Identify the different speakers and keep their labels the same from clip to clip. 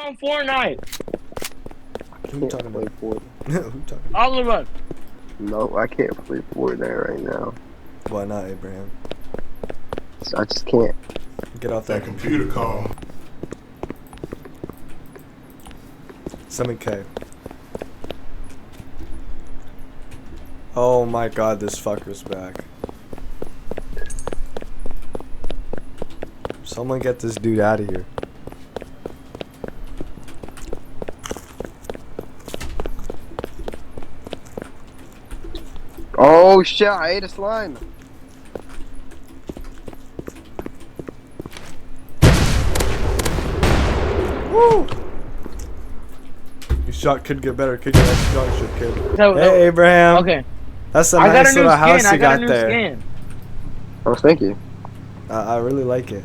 Speaker 1: on Fortnite.
Speaker 2: Who you talking about? Who you talking about?
Speaker 1: All of us.
Speaker 3: No, I can't play Fortnite right now.
Speaker 2: Why not, Abraham?
Speaker 3: I just can't.
Speaker 2: Get off
Speaker 4: That computer call.
Speaker 2: Summon K. Oh my god, this fucker's back. Someone get this dude out of here.
Speaker 3: Oh shit, I ate a slime.
Speaker 2: Woo! Your shot could get better. Could get that shot shit, kid.
Speaker 1: So,
Speaker 2: Hey, Abraham.
Speaker 1: Okay.
Speaker 2: That's a
Speaker 1: I got
Speaker 2: nice
Speaker 1: a new
Speaker 2: little house
Speaker 1: skin. I
Speaker 2: you
Speaker 1: got
Speaker 2: got
Speaker 1: a new
Speaker 2: there.
Speaker 1: skin.
Speaker 3: Oh, thank you.
Speaker 2: I really like it.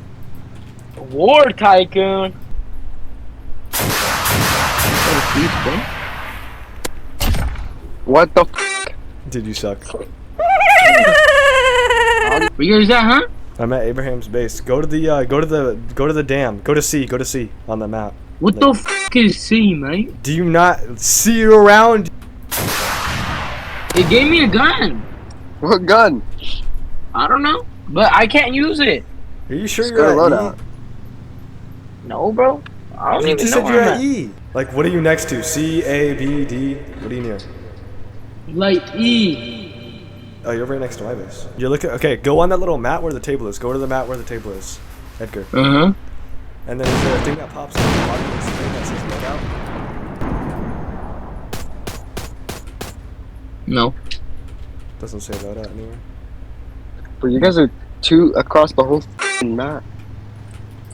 Speaker 1: War Tycoon.
Speaker 3: What the f?
Speaker 2: Dude, you suck.
Speaker 1: Where you guys at, huh?
Speaker 2: I'm at Abraham's base. Go to the dam. Go to C on the map.
Speaker 1: What the f is C, mate?
Speaker 2: Do you not see around?
Speaker 1: It gave me a gun.
Speaker 3: What gun?
Speaker 1: I don't know, but I can't use it.
Speaker 2: Are you sure
Speaker 3: Just
Speaker 2: you're
Speaker 3: go to
Speaker 2: at E?
Speaker 3: loadout.
Speaker 1: No, bro. I don't
Speaker 2: You
Speaker 1: even
Speaker 2: just
Speaker 1: know
Speaker 2: said
Speaker 1: where
Speaker 2: you're
Speaker 1: I'm
Speaker 2: at
Speaker 1: at.
Speaker 2: E. Like, what are you next to? C, A, B, D? What are you near?
Speaker 1: Like E.
Speaker 2: Oh, you're right next to my base. You're looking. Okay, go on that little mat where the table is. Go to the mat where the table is, Edgar.
Speaker 1: Uh-huh.
Speaker 2: And then is there a thing that pops up at the bottom of the screen that says loadout?
Speaker 1: No.
Speaker 2: Doesn't say loadout anywhere.
Speaker 3: But you guys are two across the whole f***ing map.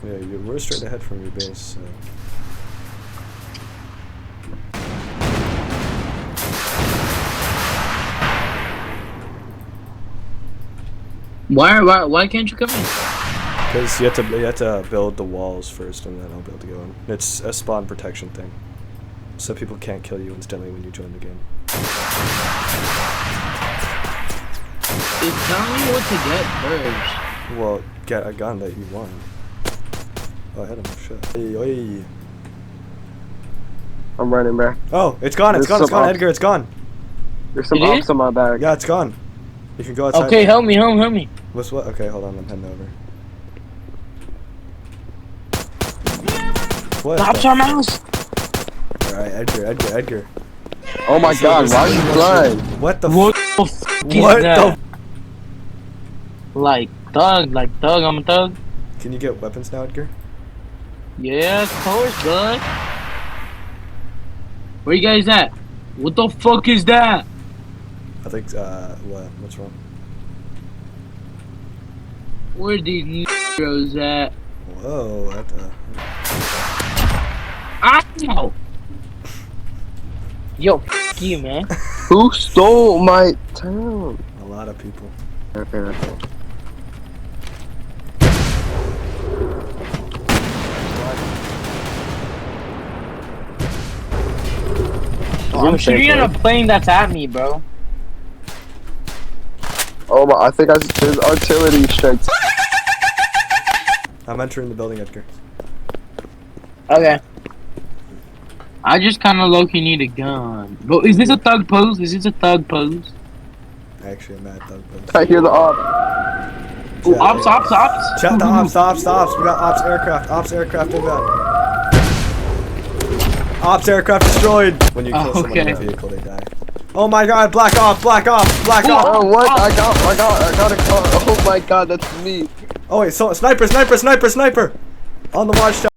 Speaker 2: Yeah, we're straight ahead from your base. So.
Speaker 1: Why can't you come in?
Speaker 2: Because you have to build the walls first, and then I'll be able to go in. It's a spawn protection thing, so people can't kill you instantly when you join the game.
Speaker 1: It's telling me what to get first.
Speaker 2: Well, get a gun that you want. Oh, I had him. Shit. Hey, oi.
Speaker 3: I'm running back.
Speaker 2: Oh, it's gone. It's
Speaker 3: There's
Speaker 2: gone. It's
Speaker 3: some
Speaker 2: gone.
Speaker 3: ops.
Speaker 2: Edgar, it's gone.
Speaker 3: There's some
Speaker 1: It
Speaker 3: ops
Speaker 1: is?
Speaker 3: on my back.
Speaker 2: Yeah, it's gone. You can go outside.
Speaker 1: Okay, help me.
Speaker 2: What's what? Okay, hold on. I'm heading over. What?
Speaker 1: Stop your mouse.
Speaker 2: Alright, Edgar.
Speaker 3: Oh my god, why are you flying?
Speaker 2: What the
Speaker 1: What
Speaker 2: f-
Speaker 1: the f is
Speaker 2: What
Speaker 1: that?
Speaker 2: the f-
Speaker 1: Like thug, I'm a thug.
Speaker 2: Can you get weapons now, Edgar?
Speaker 1: Yeah, of course, bud. Where you guys at? What the fuck is that?
Speaker 2: I think, what? What's wrong?
Speaker 1: Where these n****s at?
Speaker 2: Whoa, what the?
Speaker 1: Ow! Yo, f you, man.
Speaker 3: Who stole my town?
Speaker 2: A lot of people.
Speaker 3: Okay.
Speaker 1: I'm shooting at a plane that's at me, bro.
Speaker 3: Oh my, I think there's artillery strikes.
Speaker 2: I'm entering the building, Edgar.
Speaker 1: Okay. I just kind of low-key need a gun. But is this a thug pose?
Speaker 2: Actually, I'm mad thug post.
Speaker 3: I hear the op.
Speaker 1: Ooh, ops.
Speaker 2: Chat the ops. We got ops aircraft inbound. Ops aircraft destroyed. When you kill someone in a vehicle, they die. Oh my god, black ops.
Speaker 3: Oh, what? I got a car. Oh my god, that's me.
Speaker 2: Oh wait, so sniper. On the watchtower.